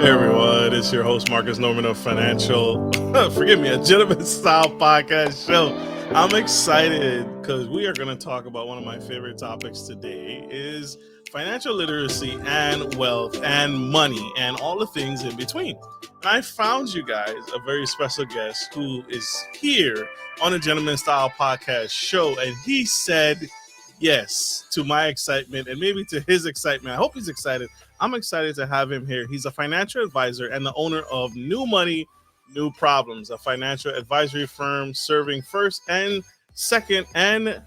Hey everyone, it's your host Marcus Norman of Financial, forgive me, a Gentleman Style Podcast Show. I'm excited because we are going to talk about one of my favorite topics today is financial literacy and wealth and money and all the things in between. And I found you guys a very special guest who is here on a Gentleman Style Podcast Show, and he said yes to my excitement and maybe to his excitement. I hope he's excited. I'm excited to have him here. He's a financial advisor and the owner of New Money, New Problems, a financial advisory firm serving first and second and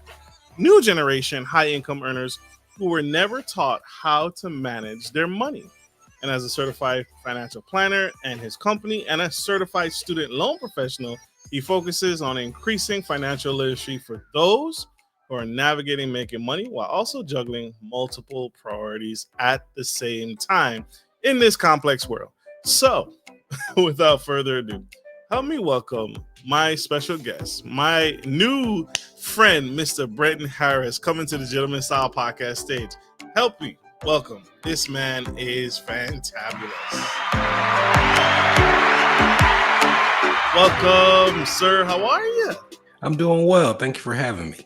new generation high income earners who were never taught how to manage their money. And as a certified financial planner and his company and a certified student loan professional, he focuses on increasing financial literacy for those who are navigating making money while also juggling multiple priorities at the same time in this complex world. So, without further ado, help me welcome my special guest, my new friend, Mr. Brenton Harris, coming to the Gentleman Style Podcast stage. Help me welcome. This man is fantabulous. Welcome, sir. How are you? I'm doing well. Thank you for having me.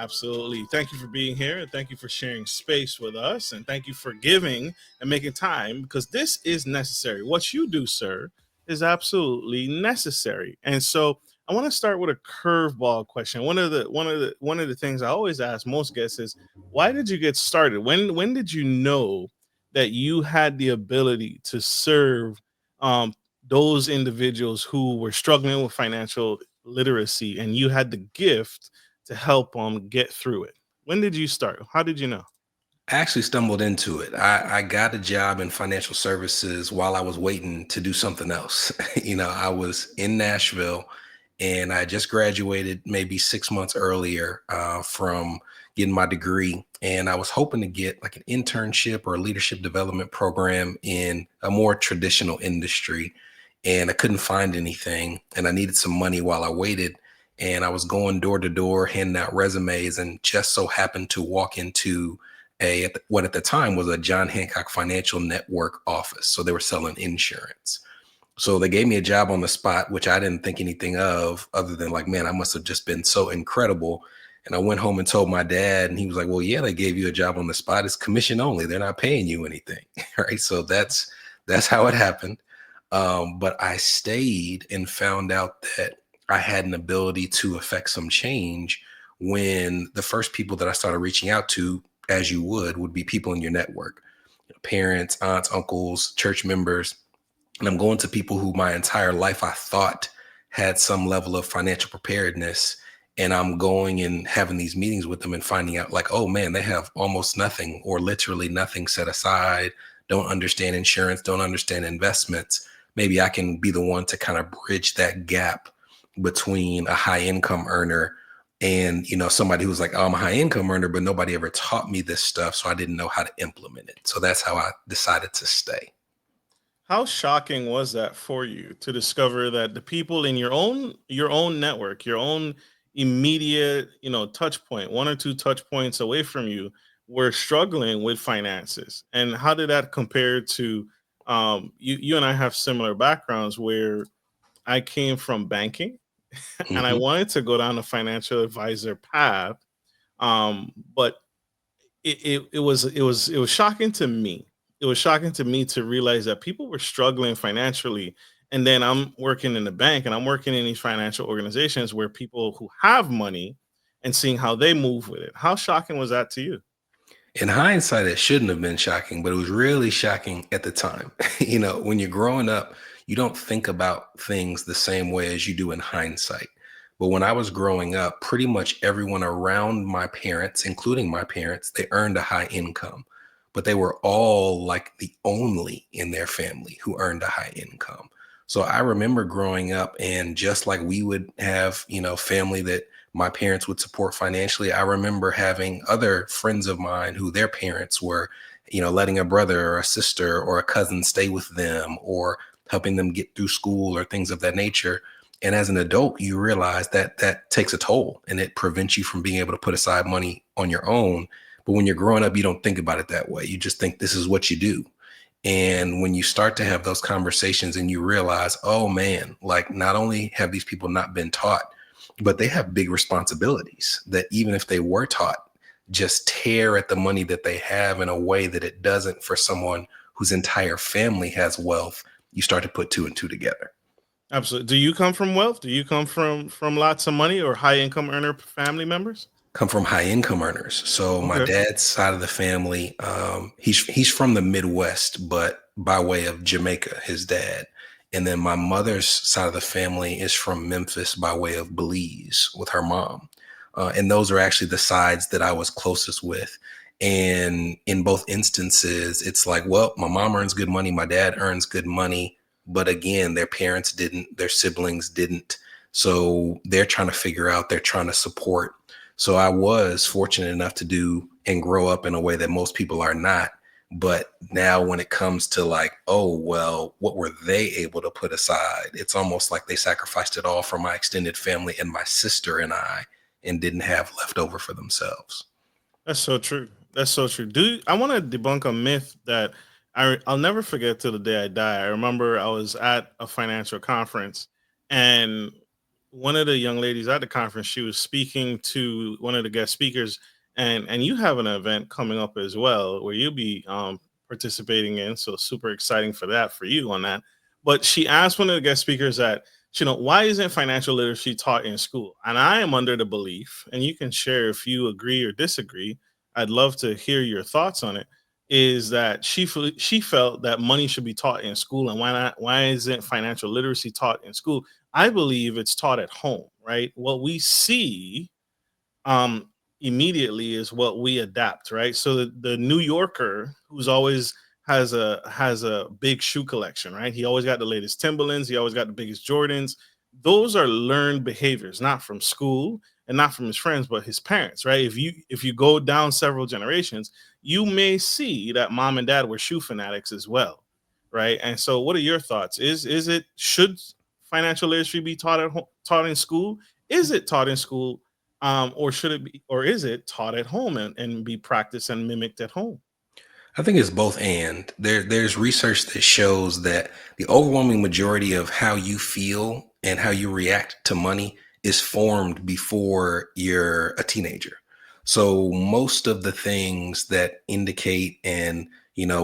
Absolutely. Thank you for being here. And thank you for sharing space with us. And thank you for giving and making time, because this is necessary. What you do, sir, is absolutely necessary. And so I want to start with a curveball question. One of the things I always ask most guests is, why did you get started? When did you know that you had the ability to serve those individuals who were struggling with financial literacy, and you had the gift to help them get through it? When did you start? How did you know? I actually stumbled into it. I got a job in financial services while I was waiting to do something else. I was in Nashville and I just graduated maybe 6 months earlier from getting my degree. And I was hoping to get like an internship or a leadership development program in a more traditional industry. And I couldn't find anything. And I needed some money while I waited. And I was going door to door, handing out resumes, and just so happened to walk into what at the time was a John Hancock Financial Network office. So they were selling insurance. So they gave me a job on the spot, which I didn't think anything of other than like, man, I must have just been so incredible. And I went home and told my dad, and he was like, well, yeah, they gave you a job on the spot. It's commission only. They're not paying you anything. Right. So that's how it happened. But I stayed and found out that I had an ability to affect some change when the first people that I started reaching out to, as you would be people in your network, parents, aunts, uncles, church members. And I'm going to people who my entire life I thought had some level of financial preparedness. And I'm going and having these meetings with them and finding out like, oh man, they have almost nothing or literally nothing set aside, don't understand insurance, don't understand investments. Maybe I can be the one to kind of bridge that gap between a high income earner and, somebody who's like, oh, I'm a high income earner, but nobody ever taught me this stuff. So I didn't know how to implement it. So that's how I decided to stay. How shocking was that for you to discover that the people in your own network, your own immediate, touch point, one or two touch points away from you, were struggling with finances? And how did that compare to you and I have similar backgrounds where I came from banking and I Hmm. wanted to go down the financial advisor path. But it was shocking to me. It was shocking to me to realize that people were struggling financially. And then I'm working in the bank and I'm working in these financial organizations where people who have money and seeing how they move with it. How shocking was that to you? In hindsight, it shouldn't have been shocking, but it was really shocking at the time. When you're growing up, you don't think about things the same way as you do in hindsight. But when I was growing up, pretty much everyone around my parents, including my parents, they earned a high income, but they were all like the only in their family who earned a high income. So I remember growing up, and just like we would have, family that my parents would support financially, I remember having other friends of mine who their parents were, letting a brother or a sister or a cousin stay with them or helping them get through school or things of that nature. And as an adult, you realize that that takes a toll and it prevents you from being able to put aside money on your own. But when you're growing up, you don't think about it that way. You just think this is what you do. And when you start to have those conversations and you realize, oh man, like not only have these people not been taught, but they have big responsibilities that even if they were taught, just tear at the money that they have in a way that it doesn't for someone whose entire family has wealth. You start to put two and two together. Absolutely. Do you come from wealth? Do you come from lots of money or high income earner family members? Come from high income earners. So my Okay. dad's side of the family, he's from the Midwest, but by way of Jamaica, his dad. And then my mother's side of the family is from Memphis by way of Belize with her mom. And those are actually the sides that I was closest with. And in both instances, it's like, well, my mom earns good money, my dad earns good money. But again, their parents didn't, their siblings didn't. So they're trying to figure out, they're trying to support. So I was fortunate enough to do and grow up in a way that most people are not. But now when it comes to like, oh, well, what were they able to put aside? It's almost like they sacrificed it all for my extended family and my sister and I and didn't have left over for themselves. That's so true. That's so true. I want to debunk a myth that I'll never forget till the day I die. I remember I was at a financial conference, and one of the young ladies at the conference, she was speaking to one of the guest speakers, and you have an event coming up as well where you'll be participating in. So super exciting for that for you on that. But she asked one of the guest speakers that, why isn't financial literacy taught in school? And I am under the belief, and you can share if you agree or disagree. I'd love to hear your thoughts on it. Is that she felt that money should be taught in school, and why not? Why isn't financial literacy taught in school? I believe it's taught at home, right? What we see um immediately is what we adapt, right? So the New Yorker who's always has a big shoe collection, right? He always got the latest Timberlands, he always got the biggest Jordans. Those are learned behaviors, not from school and not from his friends, but his parents, right? If you go down several generations, you may see that mom and dad were shoe fanatics as well, right? And so what are your thoughts? Is it should financial literacy be taught in school? Is it taught in school, or should it be, or is it taught at home and be practiced and mimicked at home? I think it's both and. There's research that shows that the overwhelming majority of how you feel and how you react to money is formed before you're a teenager. So most of the things that indicate and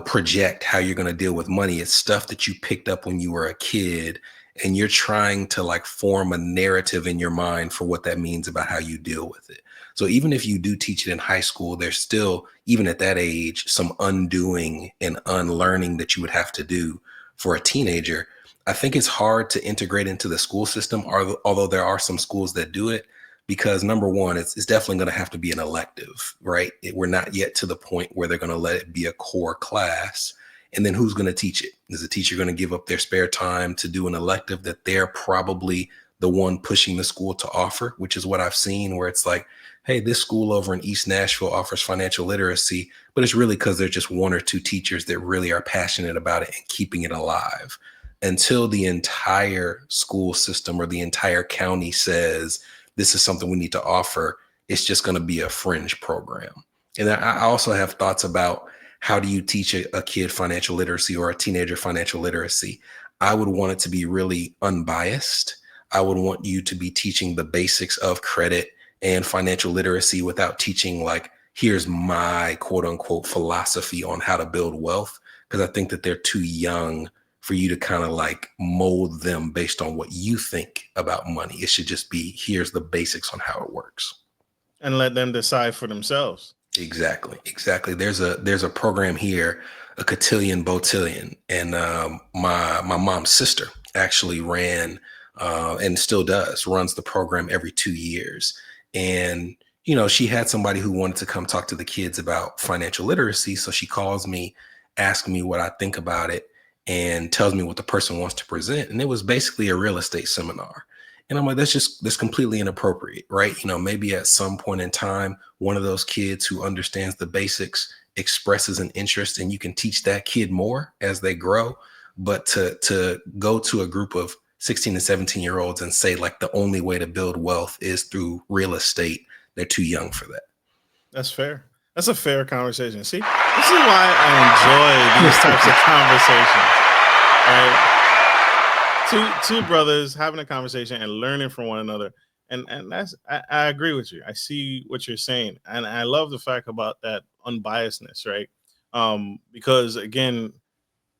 project how you're going to deal with money is stuff that you picked up when you were a kid, and you're trying to like form a narrative in your mind for what that means about how you deal with it. So even if you do teach it in high school, there's still, even at that age, some undoing and unlearning that you would have to do for a teenager. I think it's hard to integrate into the school system, although there are some schools that do it, because number one, it's definitely going to have to be an elective, right? We're not yet to the point where they're going to let it be a core class. And then who's going to teach it? Is the teacher going to give up their spare time to do an elective that they're probably the one pushing the school to offer, which is what I've seen, where it's like, hey, this school over in East Nashville offers financial literacy, but it's really because there's just one or two teachers that really are passionate about it and keeping it alive. Until the entire school system or the entire county says this is something we need to offer, it's just going to be a fringe program. And I also have thoughts about how do you teach a kid financial literacy or a teenager financial literacy. I would want it to be really unbiased. I would want you to be teaching the basics of credit and financial literacy without teaching like, here's my quote unquote philosophy on how to build wealth. Because I think that they're too young for you to kind of like mold them based on what you think about money. It should just be, here's the basics on how it works. And let them decide for themselves. Exactly. There's a program here, a cotillion botillion, and my mom's sister actually ran and still runs the program every 2 years. And she had somebody who wanted to come talk to the kids about financial literacy, so she calls me, asks me what I think about it, and tells me what the person wants to present. And it was basically a real estate seminar. And I'm like, that's completely inappropriate, right? Maybe at some point in time, one of those kids who understands the basics expresses an interest, and you can teach that kid more as they grow. But to go to a group of 16 and 17-year-olds and say like the only way to build wealth is through real estate, they're too young for that. That's fair. That's a fair conversation. See, this is why I enjoy these types of conversations, right? Two brothers having a conversation and learning from one another, and I agree with you. I see what you're saying, and I love the fact about that unbiasedness, right? Because again,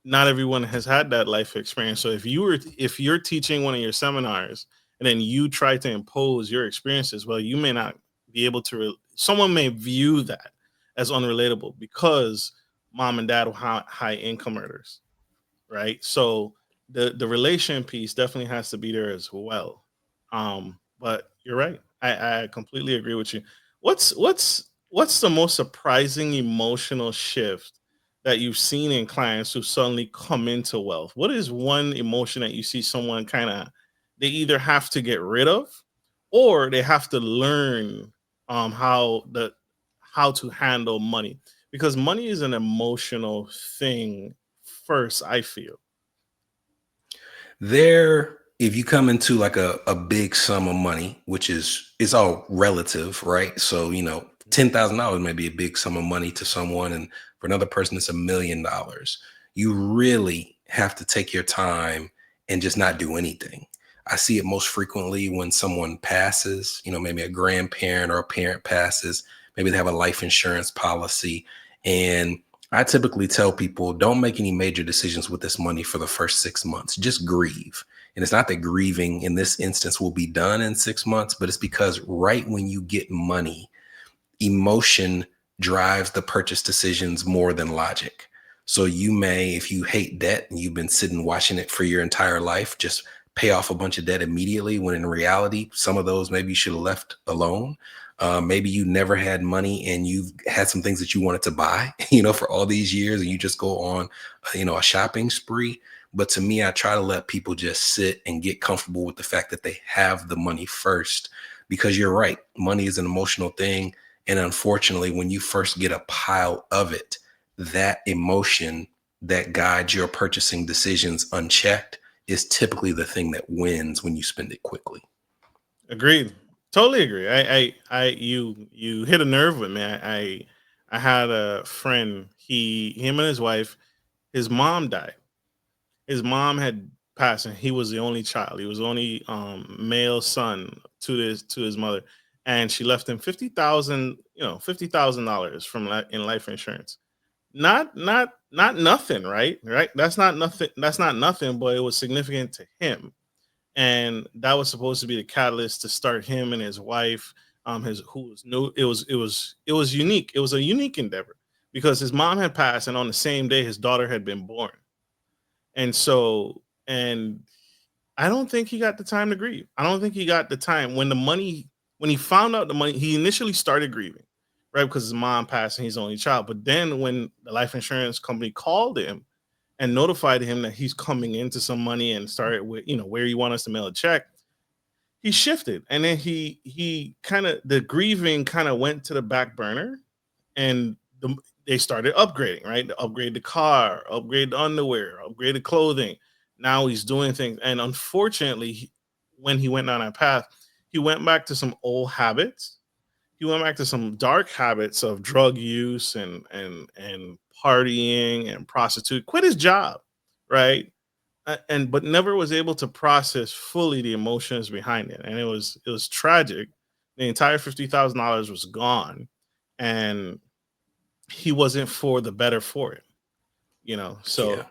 not everyone has had that life experience. So if you're teaching one of your seminars and then you try to impose your experiences, well, you may not be able to. Someone may view that as unrelatable because mom and dad were high income earners, right? So the relation piece definitely has to be there as well. But you're right. I completely agree with you. What's the most surprising emotional shift that you've seen in clients who suddenly come into wealth? What is one emotion that you see someone kind of they either have to get rid of or they have to learn how the how to handle money, because money is an emotional thing first, I feel. There, if you come into like a big sum of money, which is it's all relative, right? So, $10,000 may be a big sum of money to someone, and for another person it's $1 million. You really have to take your time and just not do anything. I see it most frequently when someone passes, maybe a grandparent or a parent passes, maybe they have a life insurance policy. And I typically tell people don't make any major decisions with this money for the first 6 months. Just grieve. And it's not that grieving in this instance will be done in 6 months, but it's because right when you get money, emotion drives the purchase decisions more than logic. So you may, if you hate debt and you've been sitting watching it for your entire life, just pay off a bunch of debt immediately, when in reality, some of those maybe you should have left alone. Maybe you never had money and you've had some things that you wanted to buy, for all these years, and you just go on, a shopping spree. But to me, I try to let people just sit and get comfortable with the fact that they have the money first, because you're right. Money is an emotional thing. And unfortunately, when you first get a pile of it, that emotion that guides your purchasing decisions unchecked is typically the thing that wins when you spend it quickly. Agreed. Totally agree. You hit a nerve with me. I had a friend. Him and his wife. His mom died. His mom had passed, and he was the only child. He was the only male son to his mother, and she left him 50,000. $50,000 from in life insurance. Not nothing, right? Right. That's not nothing. That's not nothing, but it was significant to him, and that was supposed to be the catalyst to start him and his wife, his who was new. It was unique. It was a unique endeavor because his mom had passed, and on the same day his daughter had been born. And so, and I don't think he got the time to grieve. I don't think he got the time when he found out the money. He initially started grieving, right, because his mom passed and he's the only child. But then when the life insurance company called him and notified him that he's coming into some money and started with, where you want us to mail a check, he shifted, and then he kind of the grieving kind of went to the back burner, and they started upgrading, right? Upgrade the car, upgrade the underwear, upgrade the clothing. Now he's doing things, and unfortunately, when he went down that path, he went back to some old habits. He went back to some dark habits of drug use and partying and prostitute. Quit his job, right? And but never was able to process fully the emotions behind it, and it was tragic. The entire $50,000 was gone, and he wasn't for the better for it. Yeah. So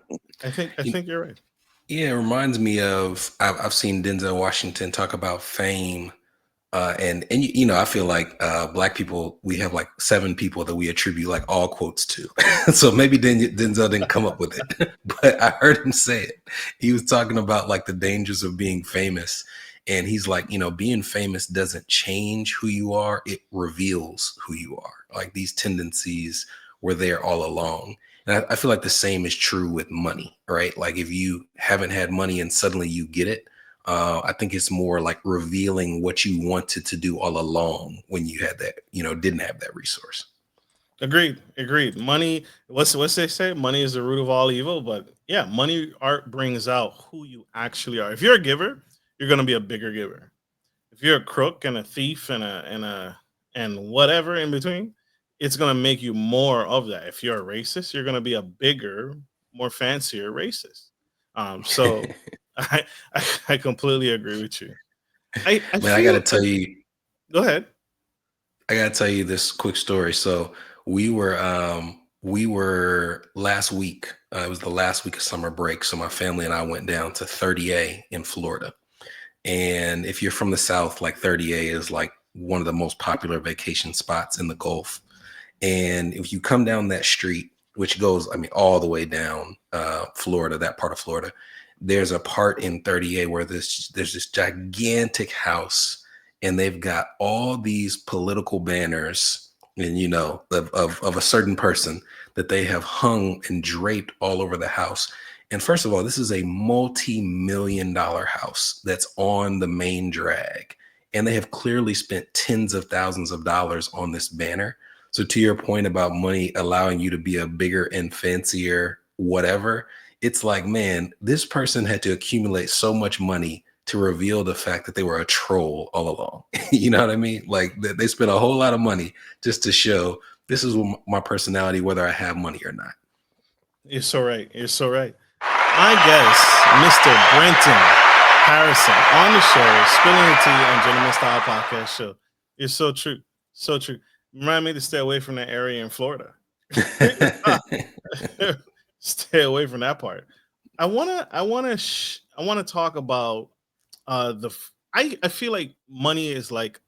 I think you're right. Yeah, it reminds me of I've seen Denzel Washington talk about fame, and I feel like Black people, we have like 7 people that we attribute like all quotes to. So maybe Denzel didn't come up with it, but I heard him say it. He was talking about like the dangers of being famous, and he's like, being famous doesn't change who you are; it reveals who you are. Like these tendencies were there all along. And I feel like the same is true with money, right? Like if you haven't had money and suddenly you get it, I think it's more like revealing what you wanted to do all along when you had that, didn't have that resource. Agreed. Money. What's they say? Money is the root of all evil. But yeah, money art brings out who you actually are. If you're a giver, you're gonna be a bigger giver. If you're a crook and a thief and whatever in between, it's going to make you more of that. If you're a racist, you're going to be a bigger, more fancier racist. So I, I completely agree with you. I Man, I got to feel, tell you, go ahead. I gotta tell you this quick story. So we were last week. It was the last week of summer break. So my family and I went down to 30A in Florida. And if you're from the South, like 30A is like one of the most popular vacation spots in the Gulf. And if you come down that street, which goes, I mean, all the way down Florida, that part of Florida, there's a part in 30A where there's this gigantic house, and they've got all these political banners, and of a certain person that they have hung and draped all over the house. And first of all, this is a multi-million-dollar house that's on the main drag, and they have clearly spent tens of thousands of dollars on this banner. So to your point about money allowing you to be a bigger and fancier whatever, it's like, man, this person had to accumulate so much money to reveal the fact that they were a troll all along. You know what I mean? Like they spent a whole lot of money just to show this is my personality, whether I have money or not. You're so right. You're so right. My guest, Mr. Brenton Harrison, on the show, Spilling the Tea on Gentleman Style Podcast Show. You're so true. So true. Remind me to stay away from that area in Florida. Stay away from that part. I wanna talk about I feel like money is like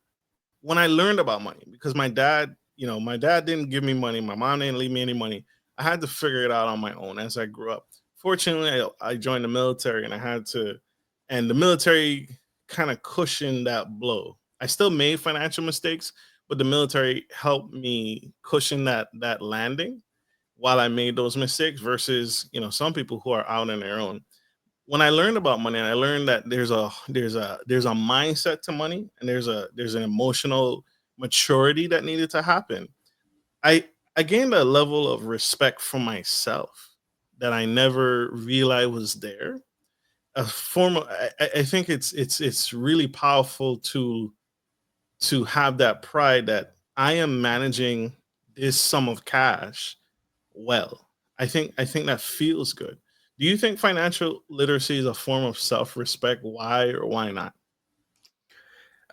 when I learned about money, because my dad didn't give me money, my mom didn't leave me any money. I had to figure it out on my own as I grew up. Fortunately, I joined the military, and and the military kind of cushioned that blow. I still made financial mistakes, but the military helped me cushion that landing while I made those mistakes versus, some people who are out on their own. When I learned about money, I learned that there's a mindset to money, and there's an emotional maturity that needed to happen. I I gained a level of respect for myself that I never realized was there. A form of I think it's really powerful to have that pride that I am managing this sum of cash well. I think that feels good. Do you think financial literacy is a form of self-respect? Why or why not?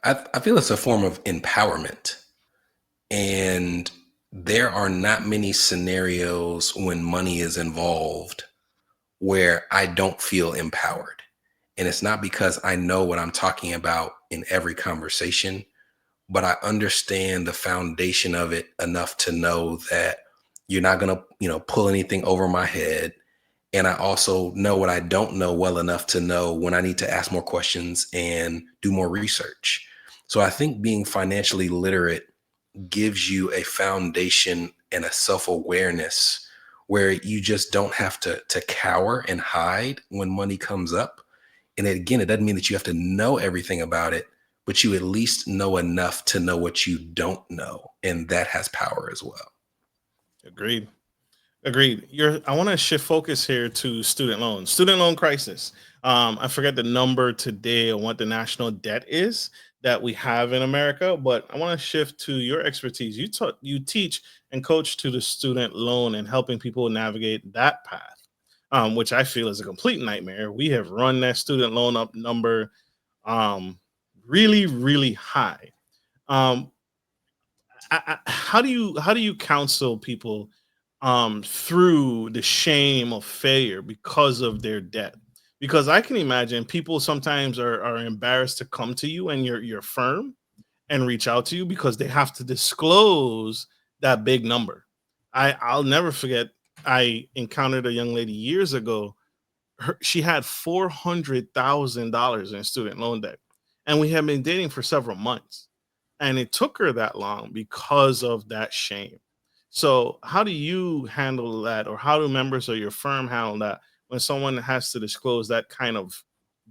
I feel it's a form of empowerment. And there are not many scenarios when money is involved where I don't feel empowered. And it's not because I know what I'm talking about in every conversation, but I understand the foundation of it enough to know that you're not going to, pull anything over my head. And I also know what I don't know well enough to know when I need to ask more questions and do more research. So I think being financially literate gives you a foundation and a self-awareness where you just don't have to cower and hide when money comes up. And again, it doesn't mean that you have to know everything about it, but you at least know enough to know what you don't know. And that has power as well. Agreed. Agreed. I want to shift focus here to student loans, student loan crisis. I forget the number today on what the national debt is that we have in America, but I want to shift to your expertise. You teach and coach to the student loan and helping people navigate that path, which I feel is a complete nightmare. We have run that student loan up number um, really, really high. Um, how do you counsel people through the shame of failure because of their debt? Because I can imagine people sometimes are embarrassed to come to you and your firm and reach out to you because they have to disclose that big number. I'll never forget. I encountered a young lady years ago. She had $400,000 in student loan debt, and we had been dating for several months, and it took her that long because of that shame. So, how do you handle that, or how do members of your firm handle that when someone has to disclose that kind of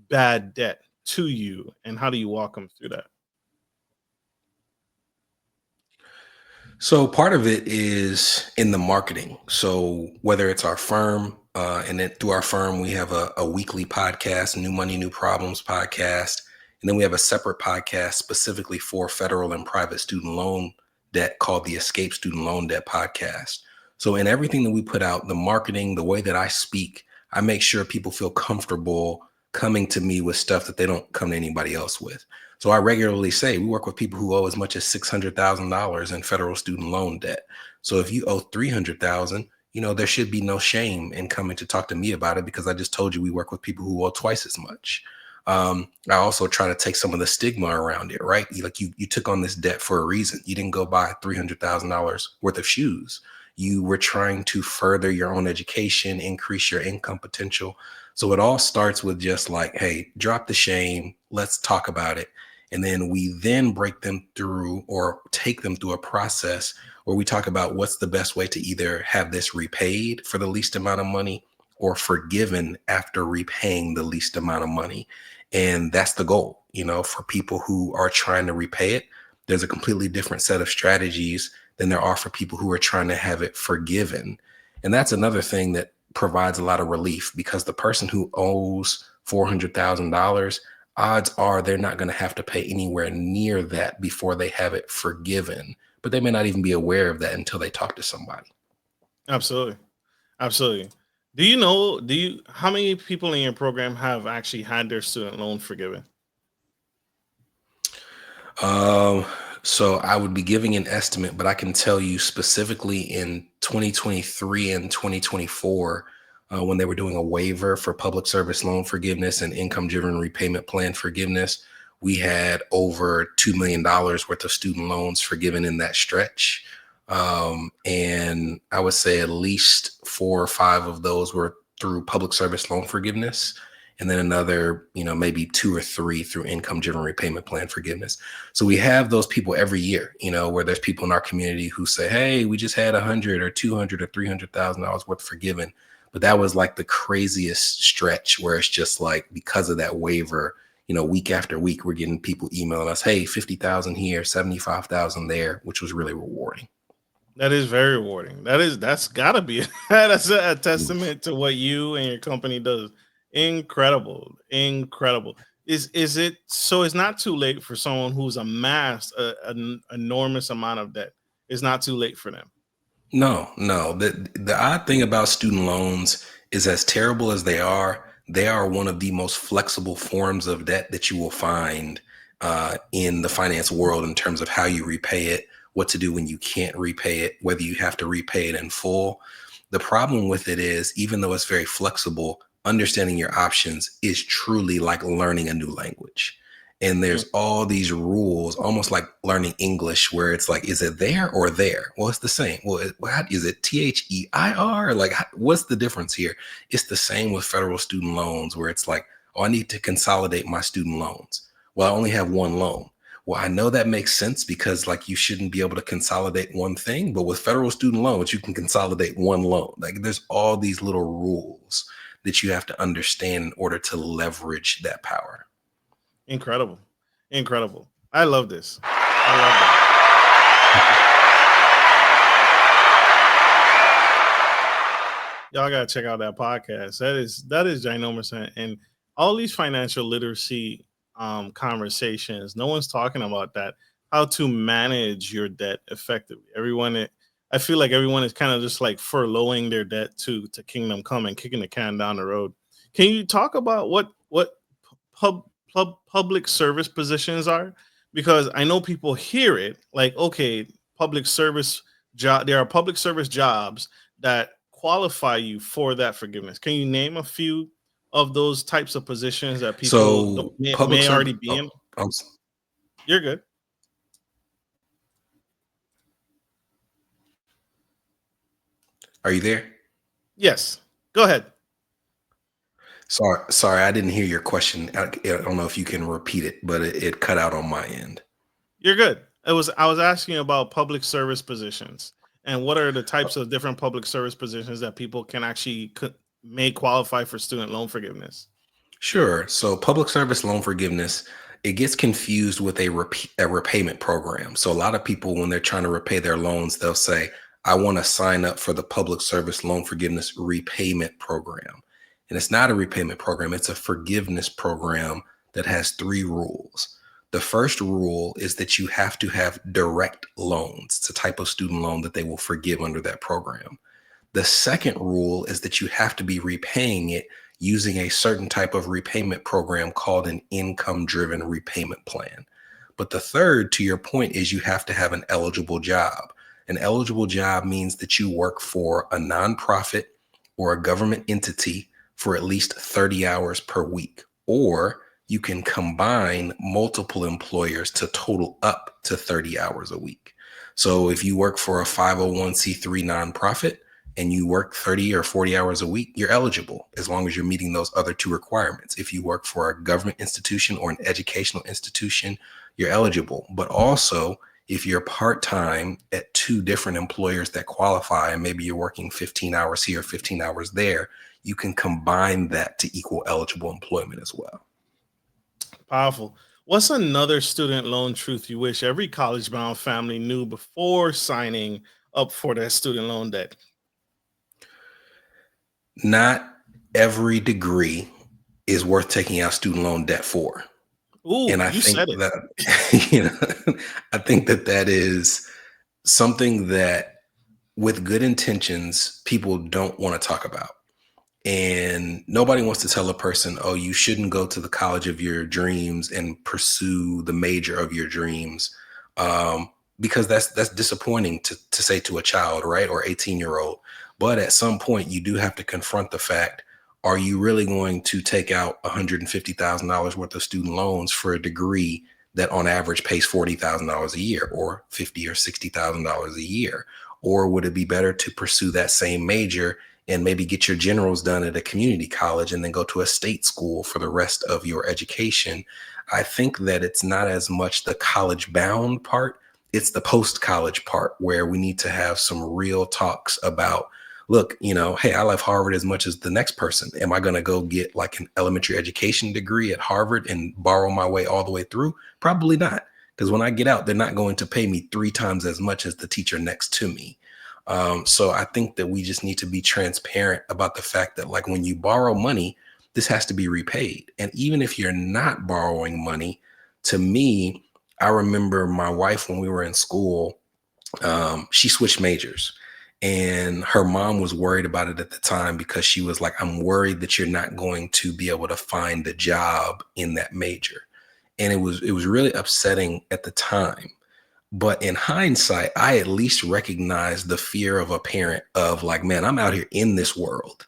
bad debt to you, and how do you walk them through that? So part of it is in the marketing. So whether it's our firm, and then through our firm, we have a weekly podcast, New Money, New Problems podcast. And then we have a separate podcast specifically for federal and private student loan debt called the Escape Student Loan Debt podcast. So in everything that we put out, the marketing, the way that I speak, I make sure people feel comfortable coming to me with stuff that they don't come to anybody else with. So I regularly say we work with people who owe as much as $600,000 in federal student loan debt. So if you owe 300,000, there should be no shame in coming to talk to me about it, because I just told you we work with people who owe twice as much. I also try to take some of the stigma around it, right? You took on this debt for a reason. You didn't go buy $300,000 worth of shoes. You were trying to further your own education, increase your income potential. So it all starts with just like, hey, drop the shame. Let's talk about it. And then we then break them through or take them through a process where we talk about what's the best way to either have this repaid for the least amount of money or forgiven after repaying the least amount of money. And that's the goal, for people who are trying to repay it. There's a completely different set of strategies than there are for people who are trying to have it forgiven. And that's another thing that provides a lot of relief, because the person who owes $400,000, odds are they're not going to have to pay anywhere near that before they have it forgiven. But they may not even be aware of that until they talk to somebody. Absolutely. Absolutely. How many people in your program have actually had their student loan forgiven? So I would be giving an estimate, but I can tell you specifically in 2023 and 2024, when they were doing a waiver for public service loan forgiveness and income-driven repayment plan forgiveness, we had over $2 million worth of student loans forgiven in that stretch. And I would say at least 4 or 5 of those were through public service loan forgiveness. And then another, maybe 2 or 3 through income-driven repayment plan forgiveness. So we have those people every year, where there's people in our community who say, hey, we just had 100 or 200 or $300,000 worth forgiven. But that was like the craziest stretch, where it's just like, because of that waiver, week after week, we're getting people emailing us, hey, 50,000 here, 75,000 there, which was really rewarding. That is very rewarding. That's gotta be that's a testament to what you and your company does. Incredible. Is it so? It's not too late for someone who's amassed an enormous amount of debt. It's not too late for them. No. The odd thing about student loans is, as terrible as they are one of the most flexible forms of debt that you will find in the finance world, in terms of how you repay it, what to do when you can't repay it, whether you have to repay it in full. The problem with it is, even though it's very flexible, understanding your options is truly like learning a new language. And there's all these rules, almost like learning English, where it's like, is it there or there? Well, it's the same. Well, is it THEIR? Like, what's the difference here? It's the same with federal student loans, where it's like, oh, I need to consolidate my student loans. Well, I only have one loan. Well, I know that makes sense, because like, you shouldn't be able to consolidate one thing, but with federal student loans, you can consolidate one loan. Like, there's all these little rules that you have to understand in order to leverage that power. Incredible. I love this. Y'all gotta check out that podcast. That is ginormous, and all these financial literacy conversations. No one's talking about that. How to manage your debt effectively. I feel like everyone is kind of just like furloughing their debt to kingdom come and kicking the can down the road. Can you talk about what public service positions are? Because I know people hear it like, okay, public service job. There are public service jobs that qualify you for that forgiveness. Can you name a few of those types of positions that people may already be in? You're good. Are you there? Yes. Go ahead. Sorry, I didn't hear your question. I don't know if you can repeat it, but it cut out on my end. You're good. I was asking about public service positions, and what are the types of different public service positions that people can actually may qualify for student loan forgiveness? Sure. So public service loan forgiveness, it gets confused with a repayment program. So a lot of people, when they're trying to repay their loans, they'll say, I want to sign up for the public service loan forgiveness repayment program. And it's not a repayment program. It's a forgiveness program that has 3 rules. The first rule is that you have to have direct loans. It's a type of student loan that they will forgive under that program. The second rule is that you have to be repaying it using a certain type of repayment program called an income-driven repayment plan. But the third, to your point, is you have to have an eligible job. An eligible job means that you work for a nonprofit or a government entity for at least 30 hours per week, or you can combine multiple employers to total up to 30 hours a week. So if you work for a 501c3 nonprofit and you work 30 or 40 hours a week, you're eligible as long as you're meeting those other two requirements. If you work for a government institution or an educational institution, you're eligible. But also, if you're part-time at two different employers that qualify, and maybe you're working 15 hours here, 15 hours there, you can combine that to equal eligible employment as well. Powerful. What's another student loan truth you wish every college bound family knew before signing up for that student loan debt? Not every degree is worth taking out student loan debt for. And Ooh, I you think said it. that, I think that that is something that with good intentions, people don't want to talk about. And nobody wants to tell a person, oh, you shouldn't go to the college of your dreams and pursue the major of your dreams. Because that's disappointing to say to a child, right? Or 18-year-old. But at some point, you do have to confront the fact, are you really going to take out $150,000 worth of student loans for a degree that on average pays $40,000 a year or $50,000 or $60,000 a year? Or would it be better to pursue that same major and maybe get your generals done at a community college and then go to a state school for the rest of your education? I think that it's not as much the college bound part, it's the post college part where we need to have some real talks about, look, hey, I love Harvard as much as the next person. Am I going to go get like an elementary education degree at Harvard and borrow my way all the way through? Probably not. Because when I get out, they're not going to pay me 3 times as much as the teacher next to me. So I think that we just need to be transparent about the fact that, like, when you borrow money, this has to be repaid. And even if you're not borrowing money, to me, I remember my wife when we were in school, she switched majors. And her mom was worried about it at the time because she was like, I'm worried that you're not going to be able to find a job in that major. And it was really upsetting at the time. But in hindsight, I at least recognized the fear of a parent of like, man, I'm out here in this world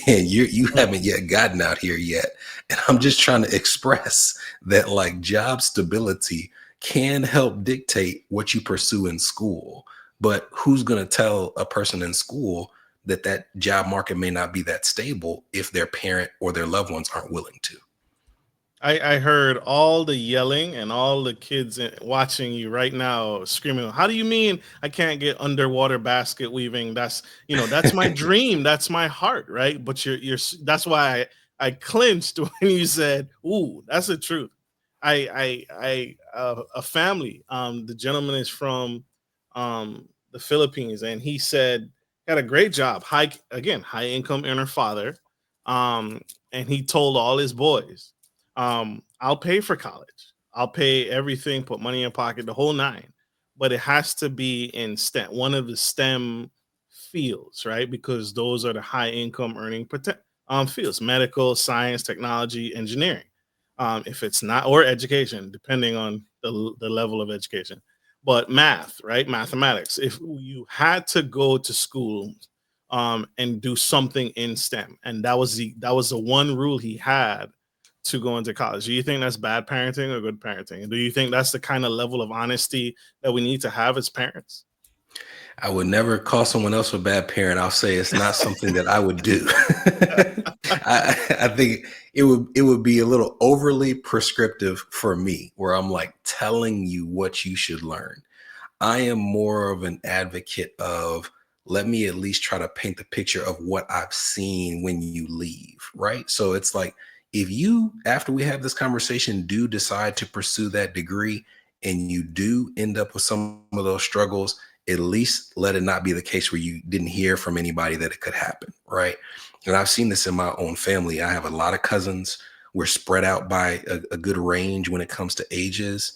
and you haven't yet gotten out here yet. And I'm just trying to express that like job stability can help dictate what you pursue in school. But who's going to tell a person in school that that job market may not be that stable if their parent or their loved ones aren't willing to? I heard all the yelling and all the kids watching you right now screaming, how do you mean I can't get underwater basket weaving? That's my dream. That's my heart. Right. But that's why I clinched when you said, ooh, that's the truth. A family, the gentleman is from, the Philippines, and he said, had a great job, high income earner father. Um, and he told all his boys, I'll pay for college. I'll pay everything, put money in pocket, the whole nine. But it has to be in STEM, one of the STEM fields, right? Because those are the high income earning fields: medical, science, technology, engineering. If it's not, or education, depending on the level of education. But math, right? Mathematics. If you had to go to school and do something in STEM, and that was the one rule he had to go into college. Do you think that's bad parenting or good parenting? And do you think that's the kind of level of honesty that we need to have as parents? I would never call someone else a bad parent. I'll say it's not something that I would do. I think it would be a little overly prescriptive for me, where I'm like telling you what you should learn. I am more of an advocate of, let me at least try to paint the picture of what I've seen when you leave, right? So it's like, if you, after we have this conversation, do decide to pursue that degree and you do end up with some of those struggles, at least let it not be the case where you didn't hear from anybody that it could happen, right? And I've seen this in my own family. I have a lot of cousins. We're spread out by a good range when it comes to ages.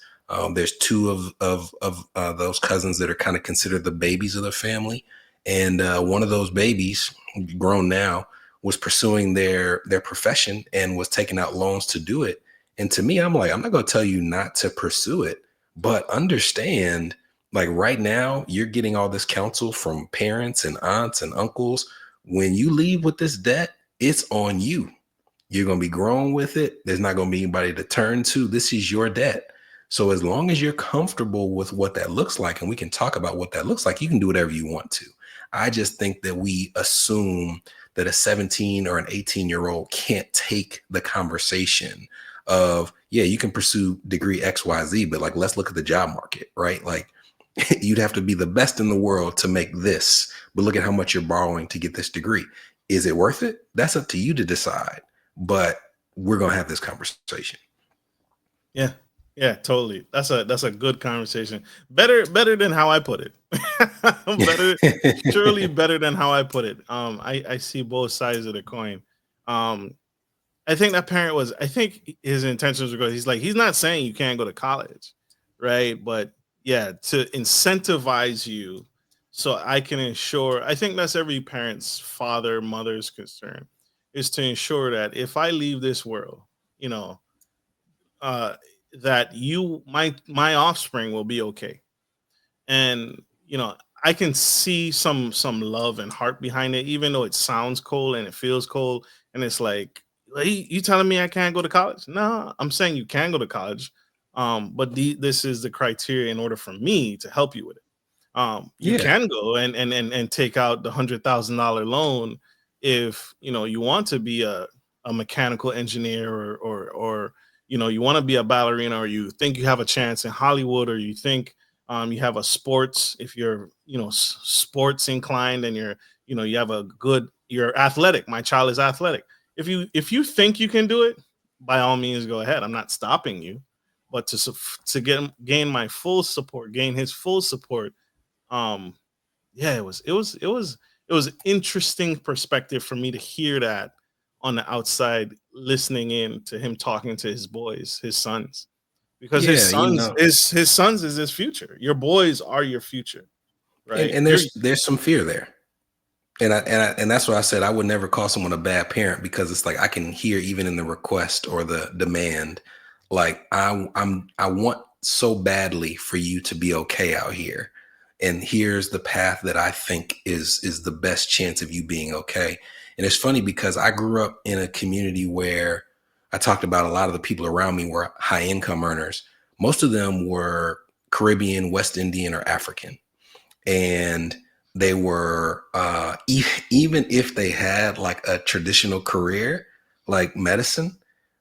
There's two of those cousins that are kind of considered the babies of the family, and one of those babies, grown now, was pursuing their profession and was taking out loans to do it. And to me, I'm like, I'm not going to tell you not to pursue it, but understand, like right now, you're getting all this counsel from parents and aunts and uncles. When you leave with this debt, it's on you. You're going to be grown with it. There's not going to be anybody to turn to. This is your debt. So as long as you're comfortable with what that looks like, and we can talk about what that looks like, you can do whatever you want to. I just think that we assume that a 17 or an 18-year-old can't take the conversation of, yeah, you can pursue degree XYZ, but like, let's look at the job market, right? Like you'd have to be the best in the world to make this, but look at how much you're borrowing to get this degree. Is it worth it? That's up to you to decide. But we're going to have this conversation. Yeah. Yeah, totally. That's a good conversation. Better than how I put it. Better, surely better than how I put it. I see both sides of the coin. I think that parent was, I think his intentions were good. He's like, he's not saying you can't go to college, right? But yeah, to incentivize you so I can ensure, I think that's every parent's, father, mother's concern, is to ensure that if I leave this world, you know, uh, that my offspring will be okay. And I can see some love and heart behind it, even though it sounds cold and it feels cold, and it's like, "Hey, you telling me I can't go to college?" No, I'm saying you can go to college, but this is the criteria in order for me to help you with it. You Yeah. can go and take out the $100,000 loan if you want to be a mechanical engineer, or you want to be a ballerina, or you think you have a chance in Hollywood, or you think you have a sports, if you're sports inclined, and you have a good, you're athletic. My child is athletic. If you think you can do it, by all means go ahead. I'm not stopping you, but to gain my full support, gain his full support. um yeah, it was interesting perspective for me to hear that on the outside, listening in to him talking to his boys, his sons, because his Yeah. sons his sons is his future. Your boys are your future, And, right? and there's some fear there. And that's why I said I would never call someone a bad parent, because it's like I can hear even in the request or the demand, like I want so badly for you to be okay out here, and here's the path that I think is the best chance of you being okay. And it's funny because I grew up in a community where I talked about a lot of the people around me were high income earners. Most of them were Caribbean, West Indian, or African, and they were even if they had like a traditional career like medicine,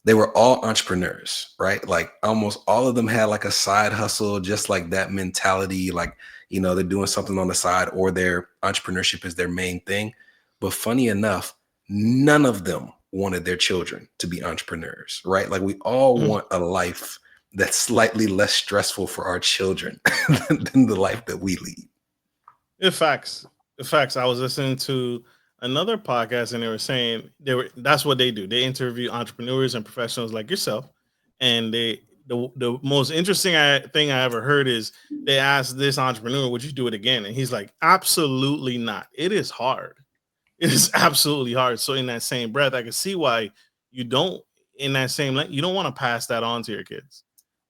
they were all entrepreneurs, right? Like almost all of them had like a side hustle, just like that mentality, like they're doing something on the side, or their entrepreneurship is their main thing. But funny enough, none of them wanted their children to be entrepreneurs, right? Like we all Mm. want a life that's slightly less stressful for our children than the life that we lead. In facts, in facts. I was listening to another podcast, and they were saying that's what they do. They interview entrepreneurs and professionals like yourself, and the most interesting thing I ever heard is they asked this entrepreneur, "Would you do it again?" And he's like, "Absolutely not. It is hard. It is absolutely hard." So in that same breath, I can see why you don't, in that same you don't want to pass that on to your kids,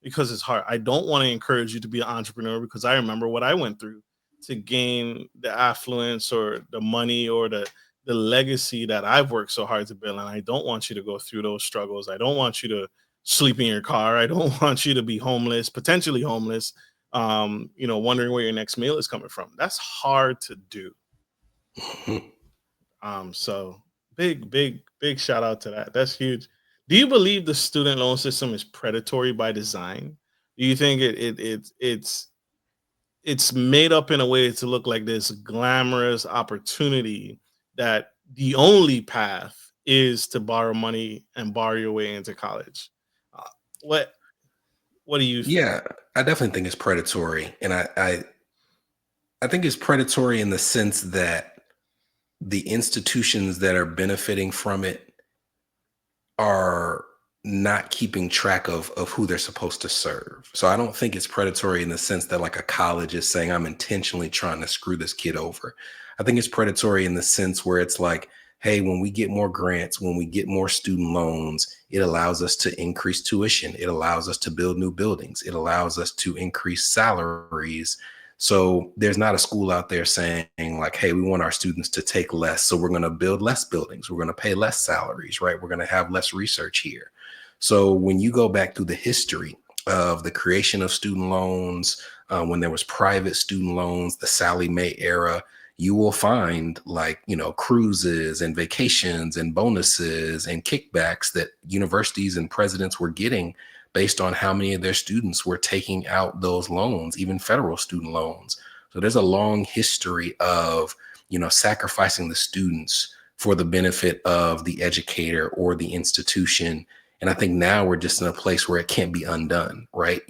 because it's hard. I don't want to encourage you to be an entrepreneur, because I remember what I went through to gain the affluence or the money or the legacy that I've worked so hard to build. And I don't want you to go through those struggles. I don't want you to sleep in your car. I don't want you to be homeless, potentially homeless, wondering where your next meal is coming from. That's hard to do. So big shout out to that. That's huge. Do you believe the student loan system is predatory by design? Do you think it's made up in a way to look like this glamorous opportunity, that the only path is to borrow money and borrow your way into college? Uh, what what do you think? Yeah, I definitely think it's predatory. And I think it's predatory in the sense that the institutions that are benefiting from it are not keeping track of who they're supposed to serve. So I don't think it's predatory in the sense that like a college is saying I'm intentionally trying to screw this kid over. I think it's predatory in the sense where it's like, hey, when we get more grants, when we get more student loans, it allows us to increase tuition. It allows us to build new buildings. It allows us to increase salaries. So there's not a school out there saying like, hey, we want our students to take less. So we're going to build less buildings. We're going to pay less salaries, right? We're going to have less research here. So when you go back through the history of the creation of student loans, when there was private student loans, the Sally Mae era, you will find like, cruises and vacations and bonuses and kickbacks that universities and presidents were getting based on how many of their students were taking out those loans, even federal student loans. So there's a long history of, sacrificing the students for the benefit of the educator or the institution. And I think now we're just in a place where it can't be undone, right?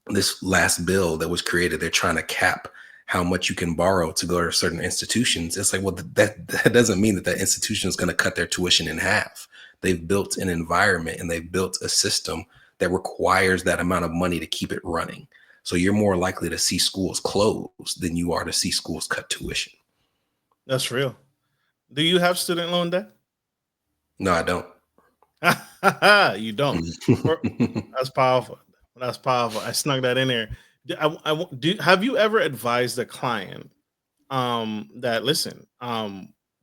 This last bill that was created, they're trying to cap how much you can borrow to go to certain institutions. It's like, well, that doesn't mean that institution is going to cut their tuition in half. They've built an environment and they've built a system that requires that amount of money to keep it running. So you're more likely to see schools close than you are to see schools cut tuition. That's real. Do you have student loan debt? No, I don't. You don't. That's powerful. That's powerful. I snuck that in there. Have you ever advised a client that listen,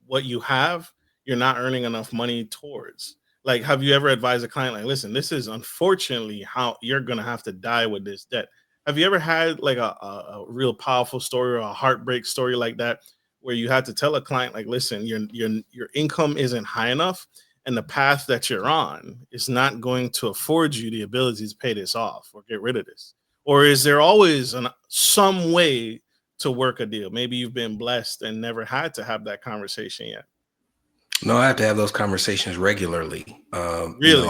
what you have, you're not earning enough money towards? Like, have you ever advised a client like, listen, this is unfortunately how you're gonna have to die with this debt? Have you ever had like a real powerful story or a heartbreak story like that, where you had to tell a client like, listen, your income isn't high enough, and the path that you're on is not going to afford you the ability to pay this off or get rid of this? Or is there always some way to work a deal? Maybe you've been blessed and never had to have that conversation yet. No, I have to have those conversations regularly. Really?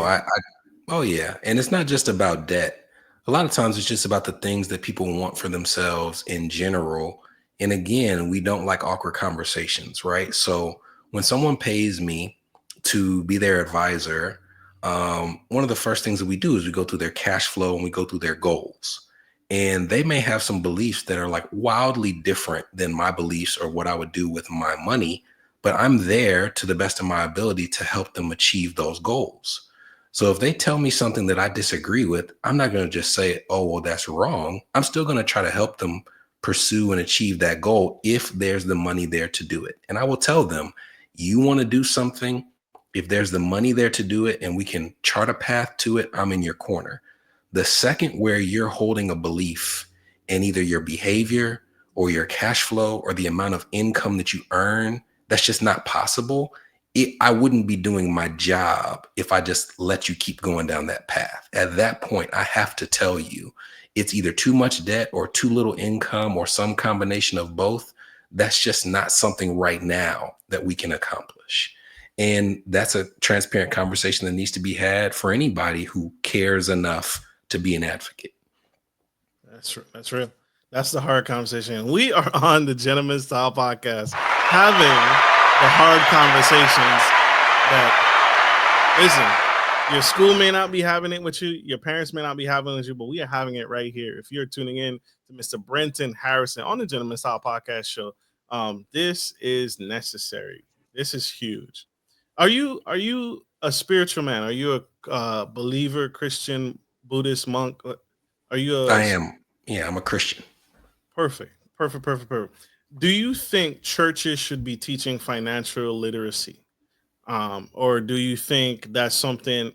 Oh yeah. And it's not just about debt. A lot of times it's just about the things that people want for themselves in general. And again, we don't like awkward conversations, right? So when someone pays me to be their advisor, one of the first things that we do is we go through their cash flow and we go through their goals. And they may have some beliefs that are like wildly different than my beliefs or what I would do with my money, but I'm there to the best of my ability to help them achieve those goals. So if they tell me something that I disagree with, I'm not going to just say, oh, well, that's wrong. I'm still going to try to help them pursue and achieve that goal if there's the money there to do it. And I will tell them, you want to do something, if there's the money there to do it and we can chart a path to it, I'm in your corner. The second where you're holding a belief in either your behavior or your cash flow or the amount of income that you earn, that's just not possible. I wouldn't be doing my job if I just let you keep going down that path. At that point, I have to tell you it's either too much debt or too little income or some combination of both. That's just not something right now that we can accomplish. And that's a transparent conversation that needs to be had for anybody who cares enough to be an advocate. That's real. That's the hard conversation. We are on the Gentleman Style Podcast having the hard conversations that, listen, your school may not be having it with you, your parents may not be having it with you, but we are having it right here. If you're tuning in to Mr. Brenton Harrison on the Gentleman Style Podcast show, this is necessary. This is huge. Are you a spiritual man? Are you a believer, Christian, Buddhist, monk? Are you I am. Yeah, I'm a Christian. Perfect. Do you think churches should be teaching financial literacy? Or do you think that's something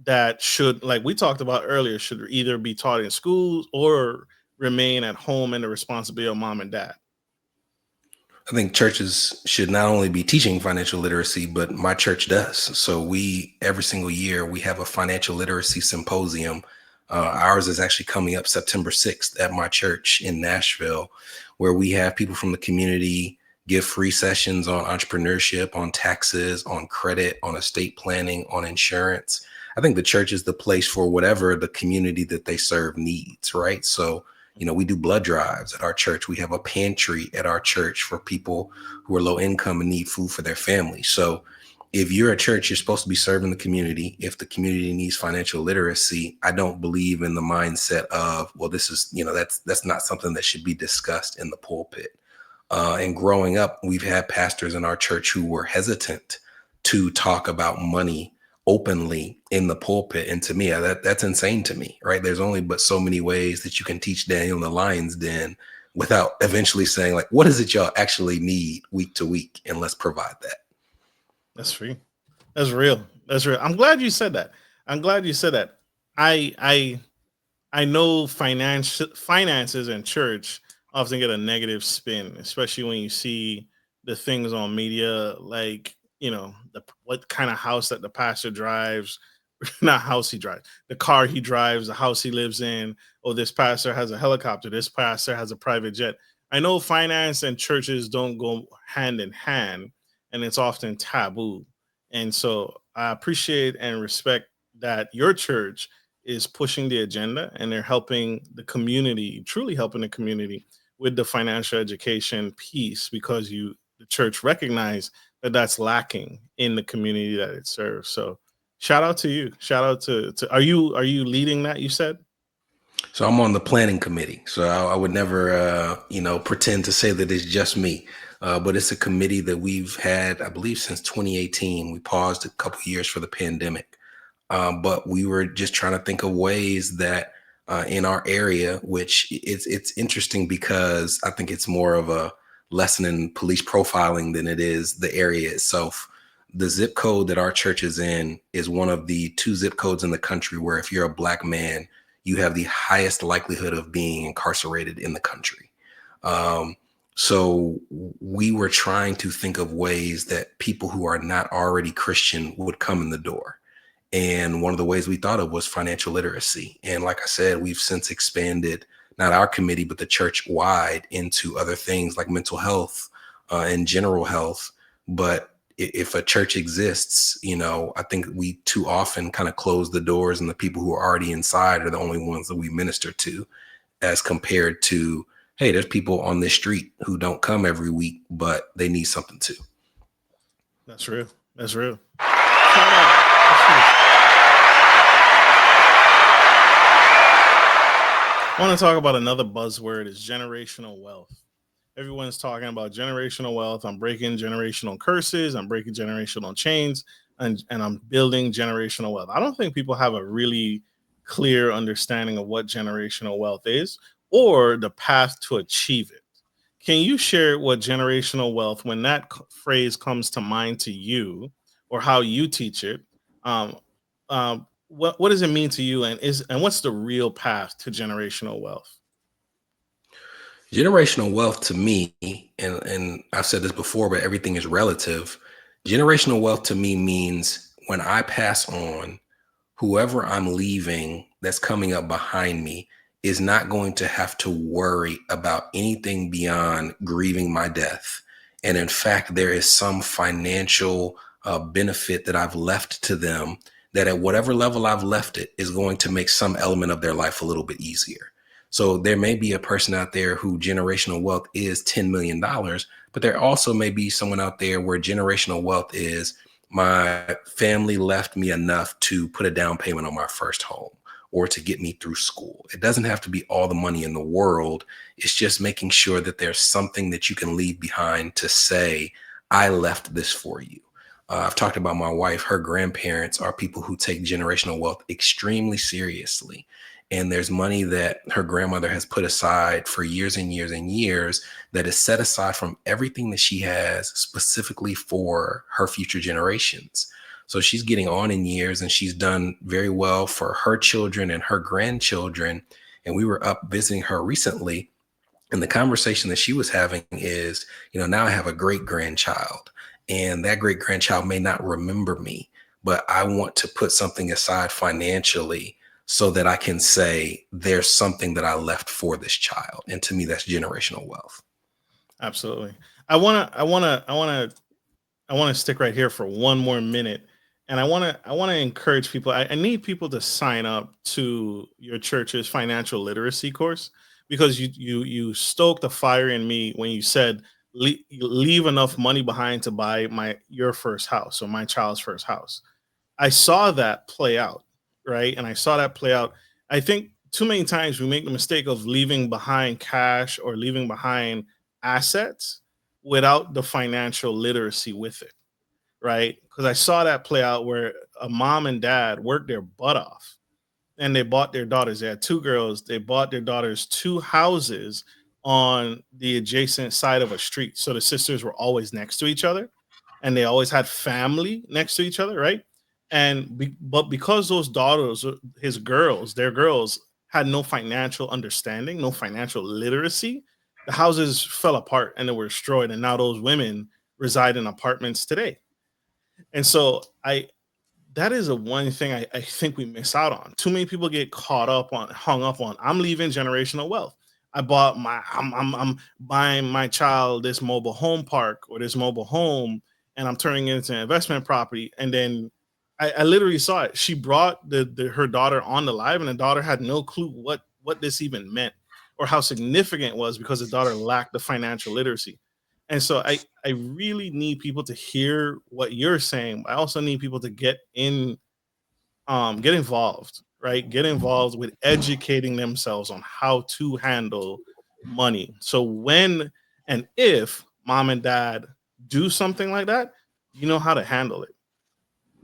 that should, like we talked about earlier, should either be taught in schools or remain at home and the responsibility of mom and dad? I think churches should not only be teaching financial literacy, but my church does. So every single year, we have a financial literacy symposium. Ours is actually coming up September 6th at my church in Nashville, where we have people from the community give free sessions on entrepreneurship, on taxes, on credit, on estate planning, on insurance. I think the church is the place for whatever the community that they serve needs, right? So we do blood drives at our church. We have a pantry at our church for people who are low income and need food for their family. So if you're a church, you're supposed to be serving the community. If the community needs financial literacy, I don't believe in the mindset of, well, this is, that's not something that should be discussed in the pulpit. And growing up, we've had pastors in our church who were hesitant to talk about money openly in the pulpit. And to me, that's insane to me, right? There's only but so many ways that you can teach Daniel in the lion's den without eventually saying, like, what is it y'all actually need week to week? And let's provide that. That's free. That's real. That's real. I'm glad you said that. I'm glad you said that. I know finances in church often get a negative spin, especially when you see the things on media, like what kind of house that the pastor drives, not house he drives, the car he drives, the house he lives in. Oh, this pastor has a helicopter. This pastor has a private jet. I know finance and churches don't go hand in hand, and it's often taboo. And so I appreciate and respect that your church is pushing the agenda and they're helping the community, truly helping the community with the financial education piece, because the church recognize that that's lacking in the community that it serves. So shout out to you. Shout out to are you leading that, you said? So I'm on the planning committee. So I would never, pretend to say that it's just me. But it's a committee that we've had, I believe, since 2018. We paused a couple of years for the pandemic. But we were just trying to think of ways that in our area, which it's interesting because I think it's more of a lesson in police profiling than it is the area itself. The zip code that our church is in is one of the 2 zip codes in the country where if you're a Black man, you have the highest likelihood of being incarcerated in the country. So we were trying to think of ways that people who are not already Christian would come in the door. And one of the ways we thought of was financial literacy. And like I said, we've since expanded, not our committee, but the church wide, into other things like mental health and general health. But if a church exists, I think we too often kind of close the doors, and the people who are already inside are the only ones that we minister to, as compared to, hey, there's people on this street who don't come every week, but they need something too. That's real. That's real. I want to talk about another buzzword, is generational wealth. Everyone's talking about generational wealth. I'm breaking generational curses. I'm breaking generational chains, and I'm building generational wealth. I don't think people have a really clear understanding of what generational wealth is or the path to achieve it. Can you share what generational wealth, when that phrase comes to mind to you, or how you teach it? Um, what does it mean to you, and what's the real path to generational wealth? Generational wealth to me, and I've said this before, but everything is relative. Generational wealth to me means when I pass on, whoever I'm leaving that's coming up behind me is not going to have to worry about anything beyond grieving my death. And in fact, there is some financial benefit that I've left to them that at whatever level I've left it is going to make some element of their life a little bit easier. So there may be a person out there who generational wealth is $10 million, but there also may be someone out there where generational wealth is, my family left me enough to put a down payment on my first home or to get me through school. It doesn't have to be all the money in the world. It's just making sure that there's something that you can leave behind to say, I left this for you. I've talked about my wife. Her grandparents are people who take generational wealth extremely seriously. And there's money that her grandmother has put aside for years and years and years that is set aside from everything that she has specifically for her future generations. So she's getting on in years, and she's done very well for her children and her grandchildren. And we were up visiting her recently, and the conversation that she was having is, now I have a great grandchild, and that great grandchild may not remember me, but I want to put something aside financially so that I can say there's something that I left for this child. And to me, that's generational wealth. Absolutely. I want to stick right here for one more minute, and I want to encourage people. I need people to sign up to your church's financial literacy course, because you stoked the fire in me when you said leave enough money behind to buy your first house or my child's first house. I saw that play out, right? And I saw that play out. I think too many times we make the mistake of leaving behind cash or leaving behind assets without the financial literacy with it, right? Because I saw that play out where a mom and dad worked their butt off and they bought their daughters. They had two girls. They bought their daughters two houses on the adjacent side of a street. So the sisters were always next to each other and they always had family next to each other, right? But because those daughters, his girls, their girls had no financial understanding, no financial literacy, the houses fell apart and they were destroyed. And now those women reside in apartments today. And so that is a one thing I think we miss out on. Too many people get hung up on. I'm leaving generational wealth. I'm buying my child this mobile home park or this mobile home, and I'm turning it into an investment property. And then I literally saw it. She brought her daughter on the live, and the daughter had no clue what this even meant or how significant it was because the daughter lacked the financial literacy. And so I really need people to hear what you're saying. I also need people to get involved, right? Get involved with educating themselves on how to handle money. So when and if mom and dad do something like that, you know how to handle it.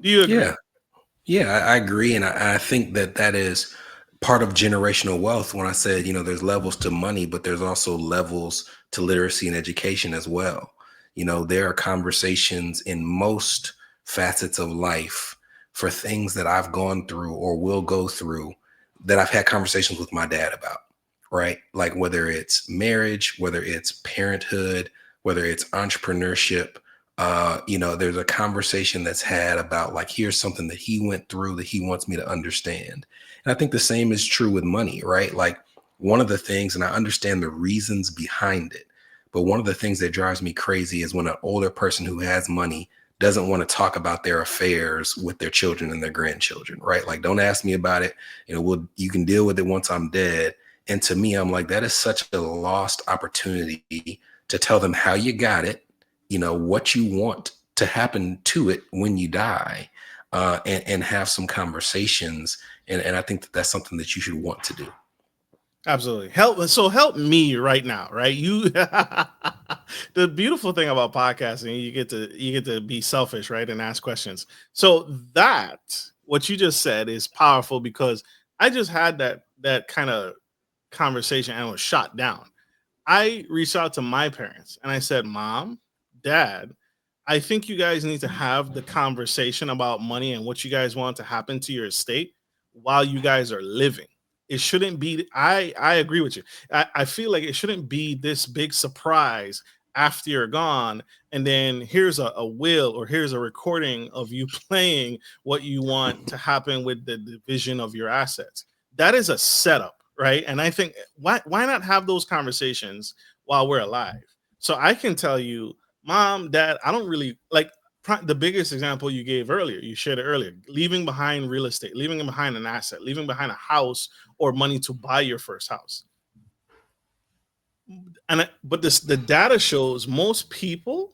Do you agree? Yeah. Yeah, I agree. And I think that that is part of generational wealth. When I said, there's levels to money, but there's also levels to literacy and education as well. There are conversations in most facets of life for things that I've gone through or will go through that I've had conversations with my dad about, right? Like whether it's marriage, whether it's parenthood, whether it's entrepreneurship, there's a conversation that's had about like, here's something that he went through that he wants me to understand. And I think the same is true with money, right? Like one of the things, and I understand the reasons behind it, but one of the things that drives me crazy is when an older person who has money doesn't want to talk about their affairs with their children and their grandchildren, right? Like, don't ask me about it. You can deal with it once I'm dead. And to me, I'm like, that is such a lost opportunity to tell them how you got it, what you want to happen to it when you die, and have some conversations. And I think that that's something that you should want to do. Absolutely. Help me right now, right? You the beautiful thing about podcasting, you get to be selfish, right? And ask questions. So that what you just said is powerful because I just had that kind of conversation and was shot down. I reached out to my parents and I said, Mom, Dad, I think you guys need to have the conversation about money and what you guys want to happen to your estate while you guys are living. It shouldn't be, I agree with you. I feel like it shouldn't be this big surprise after you're gone. And then here's a will or here's a recording of you playing what you want to happen with the division of your assets. That is a setup, right? And I think why not have those conversations while we're alive? So I can tell you, Mom, Dad, I don't really like the biggest example you gave earlier, you shared it earlier, leaving behind real estate, leaving behind an asset, leaving behind a house or money to buy your first house. But the data shows most people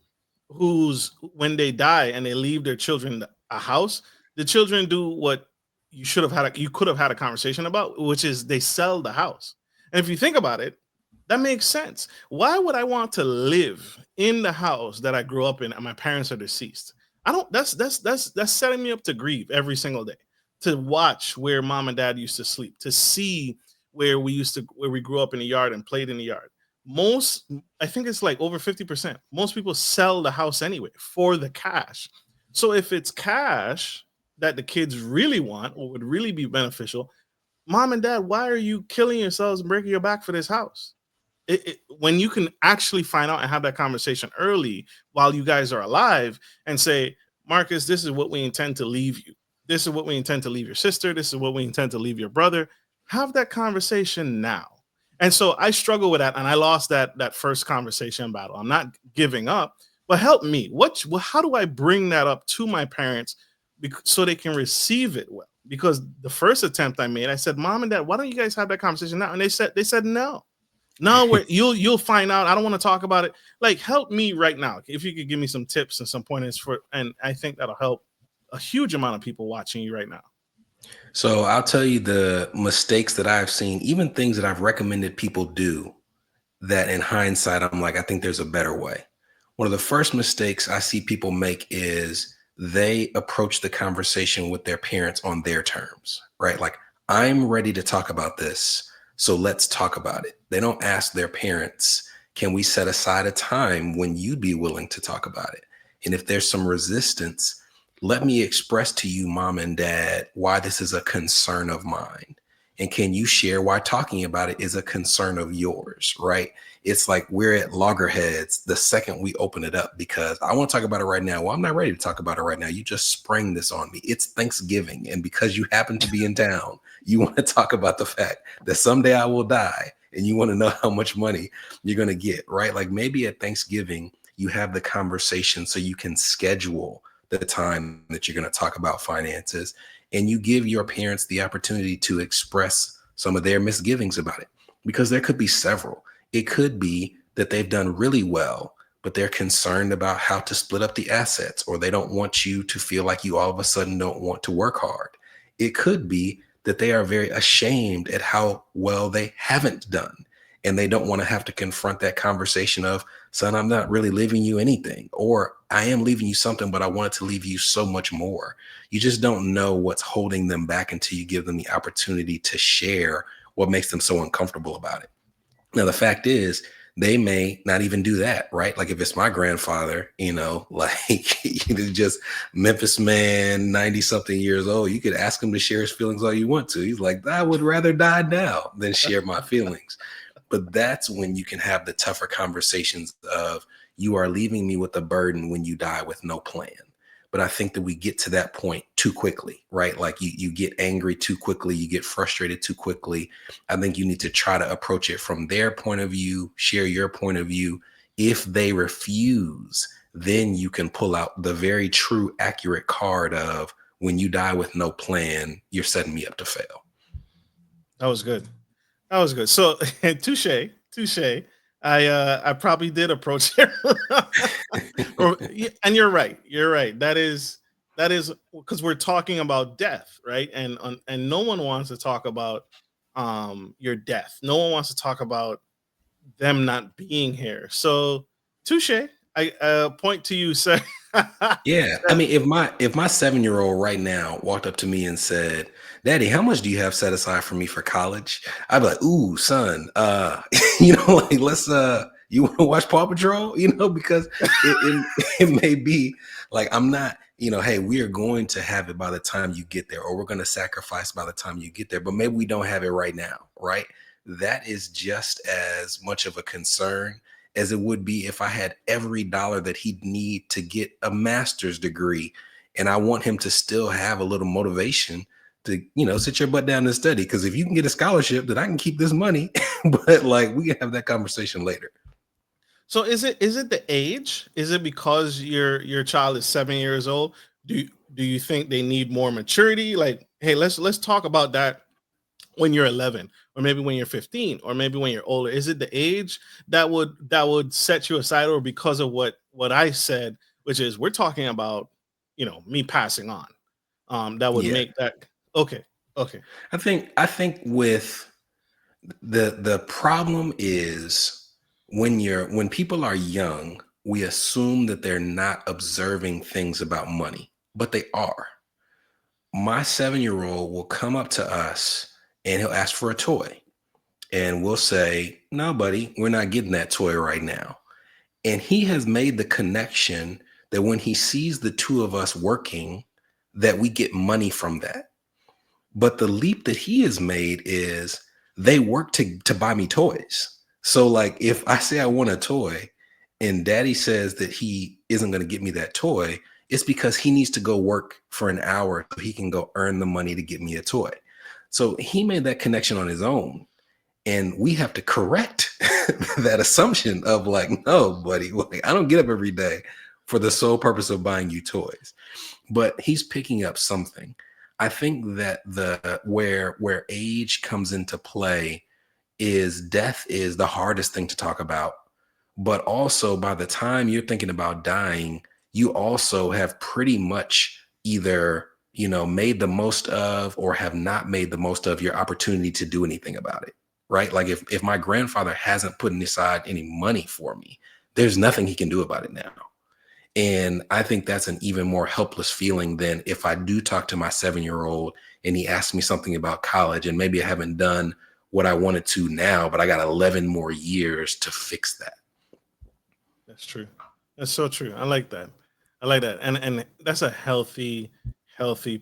who's when they die and they leave their children a house, the children do what you could have had a conversation about, which is they sell the house. And if you think about it, that makes sense. Why would I want to live in the house that I grew up in and my parents are deceased? I don't that's setting me up to grieve every single day, to watch where mom and dad used to sleep, to see where we grew up in the yard and played in the yard. Most I think it's like over 50%. Most people sell the house anyway for the cash. So if it's cash that the kids really want or would really be beneficial, mom and dad, why are you killing yourselves and breaking your back for this house? When you can actually find out and have that conversation early while you guys are alive and say, Marcus, this is what we intend to leave you. This is what we intend to leave your sister. This is what we intend to leave your brother. Have that conversation now. And so I struggle with that. And I lost that first conversation battle. I'm not giving up, but help me. How do I bring that up to my parents so they can receive it well? Because the first attempt I made, I said, Mom and Dad, why don't you guys have that conversation now? And they said no. No, where you'll find out. I don't want to talk about it. Like, help me right now. If you could give me some tips and some pointers for, and I think that'll help a huge amount of people watching you right now. So I'll tell you the mistakes that I've seen, even things that I've recommended people do that in hindsight, I'm like, I think there's a better way. One of the first mistakes I see people make is they approach the conversation with their parents on their terms, right? Like, I'm ready to talk about this. So let's talk about it. They don't ask their parents, can we set aside a time when you'd be willing to talk about it? And if there's some resistance, let me express to you, mom and dad, why this is a concern of mine. And can you share why talking about it is a concern of yours, right? It's like we're at loggerheads the second we open it up because I want to talk about it right now. Well, I'm not ready to talk about it right now. You just sprang this on me. It's Thanksgiving. And because you happen to be in town, you want to talk about the fact that someday I will die and you want to know how much money you're going to get, right? Like maybe at Thanksgiving, you have the conversation so you can schedule the time that you're going to talk about finances and you give your parents the opportunity to express some of their misgivings about it because there could be several. It could be that they've done really well, but they're concerned about how to split up the assets, or they don't want you to feel like you all of a sudden don't want to work hard. It could be that they are very ashamed at how well they haven't done, and they don't want to have to confront that conversation of, son, I'm not really leaving you anything, or I am leaving you something, but I wanted to leave you so much more. You just don't know what's holding them back until you give them the opportunity to share what makes them so uncomfortable about it. Now, the fact is, they may not even do that, right? Like if it's my grandfather, like just Memphis man, 90 something years old, you could ask him to share his feelings all you want to. He's like, I would rather die now than share my feelings. But that's when you can have the tougher conversations of you are leaving me with a burden when you die with no plan. But I think that we get to that point too quickly, right? Like you get angry too quickly, you get frustrated too quickly. I think you need to try to approach it from their point of view, share your point of view. If they refuse, then you can pull out the very true, accurate card of when you die with no plan, you're setting me up to fail. That was good. That was good. So, touche, touche. I probably did approach it, or and you're right. You're right. That is because we're talking about death, right? And no one wants to talk about your death. No one wants to talk about them not being here. So, touche. I point to you, sir. Yeah. I mean, if my 7-year-old right now walked up to me and said, Daddy, how much do you have set aside for me for college? I'd be like, ooh, son, like you want to watch Paw Patrol? Because it may be like I'm not, hey, we are going to have it by the time you get there, or we're going to sacrifice by the time you get there, but maybe we don't have it right now, right? That is just as much of a concern as it would be if I had every dollar that he'd need to get a master's degree. And I want him to still have a little motivation to, sit your butt down and study. Because if you can get a scholarship, then I can keep this money. But like we can have that conversation later. So is it the age? Is it because your child is 7 years old? Do you think they need more maturity? Like, hey, let's talk about that when you're 11, or maybe when you're 15, or maybe when you're older. Is it the age that would set you aside, or because of what I said, which is we're talking about me passing on, that would Yeah. make that okay. Okay. I think with the problem is when people are young, we assume that they're not observing things about money, but they are. My 7-year-old will come up to us and he'll ask for a toy. And we'll say, no, buddy, we're not getting that toy right now. And he has made the connection that when he sees the two of us working, that we get money from that. But the leap that he has made is they work to buy me toys. So like if I say I want a toy and daddy says that he isn't going to get me that toy, it's because he needs to go work for an hour so he can go earn the money to get me a toy. So he made that connection on his own. And we have to correct that assumption of like, no, buddy, like, I don't get up every day for the sole purpose of buying you toys. But he's picking up something. I think that the where age comes into play is death is the hardest thing to talk about. But also, by the time you're thinking about dying, you also have pretty much either, made the most of or have not made the most of your opportunity to do anything about it. Right. Like if my grandfather hasn't put aside any money for me, there's nothing he can do about it now. And I think that's an even more helpless feeling than if I do talk to my 7-year-old and he asks me something about college and maybe I haven't done what I wanted to now, but I got 11 more years to fix that. That's true. That's so true. I like that. I like that. And that's a healthy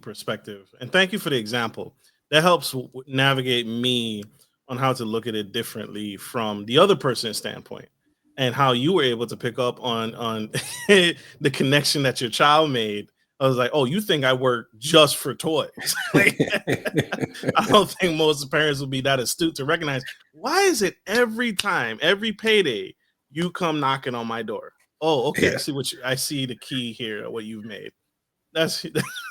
perspective. And thank you for the example. That helps navigate me on how to look at it differently from the other person's standpoint and how you were able to pick up on the connection that your child made. I was like, "Oh, you think I work just for toys?" Like, I don't think most parents will be that astute to recognize, why is it every time, every payday, you come knocking on my door? Oh, okay. I Yeah. see I see the key here, what you've made. That's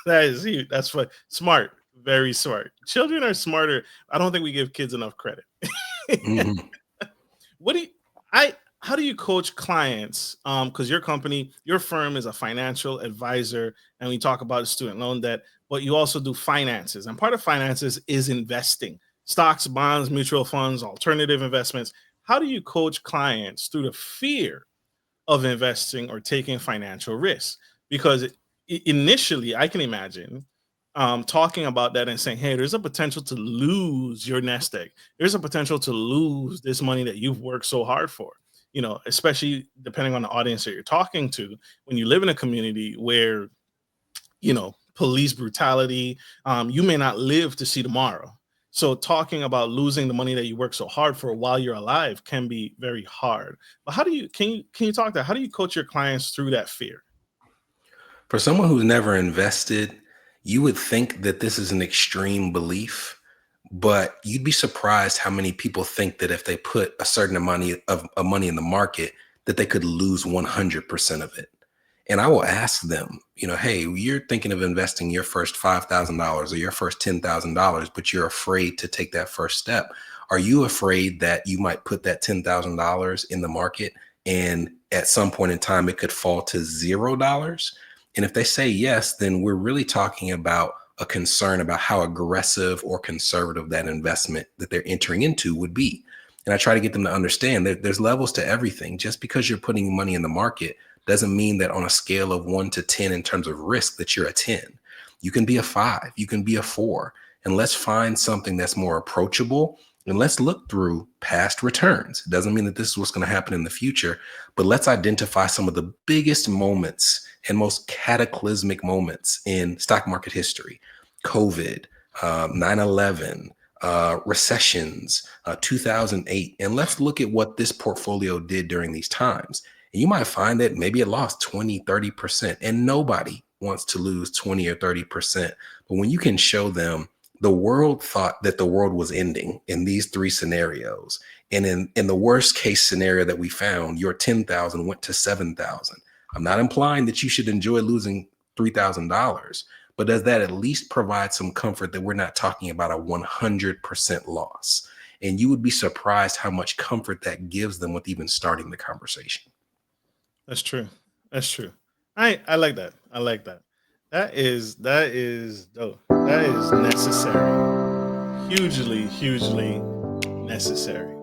that is huge. That's what smart, very smart. Children are smarter. I don't think we give kids enough credit. Mhm. What do you, I how do you coach clients? Because your company, your firm is a financial advisor, and we talk about student loan debt, but you also do finances. And part of finances is investing, stocks, bonds, mutual funds, alternative investments. How do you coach clients through the fear of investing or taking financial risks? Because initially, I can imagine talking about that and saying, "Hey, there's a potential to lose your nest egg. There's a potential to lose this money that you've worked so hard for." Especially depending on the audience that you're talking to. When you live in a community where police brutality, you may not live to see tomorrow. So talking about losing the money that you work so hard for while you're alive can be very hard. But how do you can you talk that? How do you coach your clients through that fear? For someone who's never invested, you would think that this is an extreme belief, but you'd be surprised how many people think that if they put a certain amount of money in the market, that they could lose 100% of it. And I will ask them, hey, you're thinking of investing your first $5,000 or your first $10,000, but you're afraid to take that first step. Are you afraid that you might put that $10,000 in the market and at some point in time it could fall to $0? And if they say yes, then we're really talking about a concern about how aggressive or conservative that investment that they're entering into would be. And I try to get them to understand that there's levels to everything. Just because you're putting money in the market doesn't mean that on a scale of 1 to 10 in terms of risk that you're a 10. You can be a 5, you can be a 4. And let's find something that's more approachable and let's look through past returns. It doesn't mean that this is what's going to happen in the future, but let's identify some of the biggest moments and most cataclysmic moments in stock market history. COVID, 9/11, recessions, 2008. And let's look at what this portfolio did during these times. And you might find that maybe it lost 20, 30%. And nobody wants to lose 20 or 30%. But when you can show them the world thought that the world was ending in these three scenarios, and in the worst case scenario that we found, your 10,000 went to 7,000. I'm not implying that you should enjoy losing $3,000, but does that at least provide some comfort that we're not talking about a 100% loss? And you would be surprised how much comfort that gives them with even starting the conversation. That's true. That's true. I like that. I like that. That is dope. That is necessary. Hugely necessary.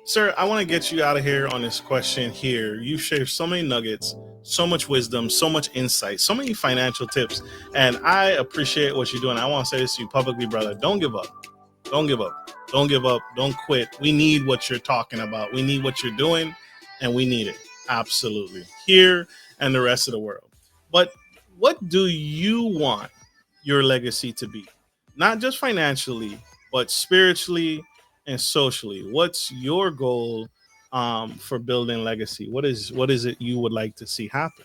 Sir, I want to get you out of here on this question here. You shared so many nuggets, so much wisdom, so much insight, so many financial tips, and I appreciate what you're doing. I want to say this to you publicly, brother. Don't give up. Don't give up. Don't give up. Don't quit. We need what you're talking about. We need what you're doing, and we need it. Absolutely. Here and the rest of the world. But what do you want your legacy to be? Not just financially, but spiritually and socially. What's your goal for building legacy? What is it you would like to see happen?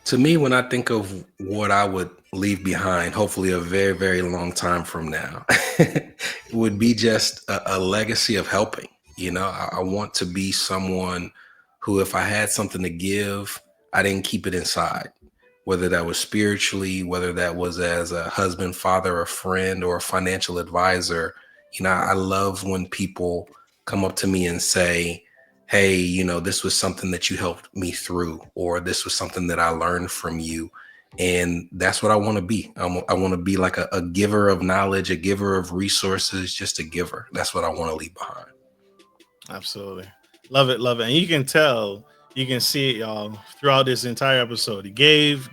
To me, when I think of what I would leave behind, hopefully a very, very long time from now, it would be just a legacy of helping. I want to be someone who, if I had something to give, I didn't keep it inside, whether that was spiritually, whether that was as a husband, father, a friend, or a financial advisor. I love when people come up to me and say, hey, this was something that you helped me through, or this was something that I learned from you. And that's what I want to be. I want to be like a giver of knowledge, a giver of resources, just a giver. That's what I want to leave behind. Absolutely. Love it, love it. And you can tell, you can see it, y'all, throughout this entire episode. He gave.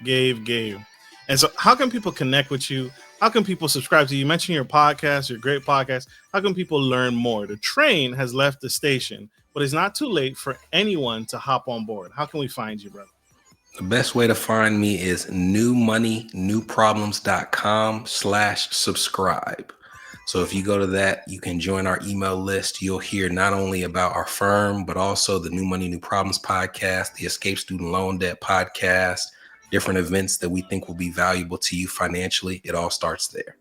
And so, how can people connect with you? How can people subscribe to you? You mentioned your podcast, your great podcast. How can people learn more? The train has left the station, but it's not too late for anyone to hop on board. How can we find you, brother? The best way to find me is newmoneynewproblems.com/subscribe. So if you go to that, you can join our email list. You'll hear not only about our firm, but also the New Money, New Problems podcast, the Escape Student Loan Debt podcast, different events that we think will be valuable to you financially. It all starts there.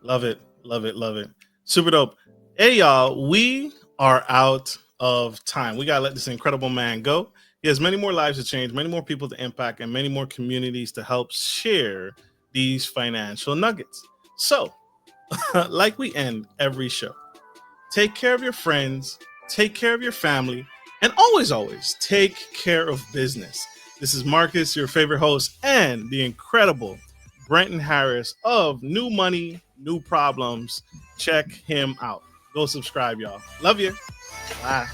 Love it, love it, love it. Super dope. Hey, y'all, we are out of time. We got to let this incredible man go. He has many more lives to change, many more people to impact, and many more communities to help share these financial nuggets. So, like we end every show, take care of your friends, take care of your family, and always, always take care of business. This is Marcus, your favorite host, and the incredible Brenton Harris of New Money, New Problems. Check him out. Go subscribe, y'all. Love you. Bye.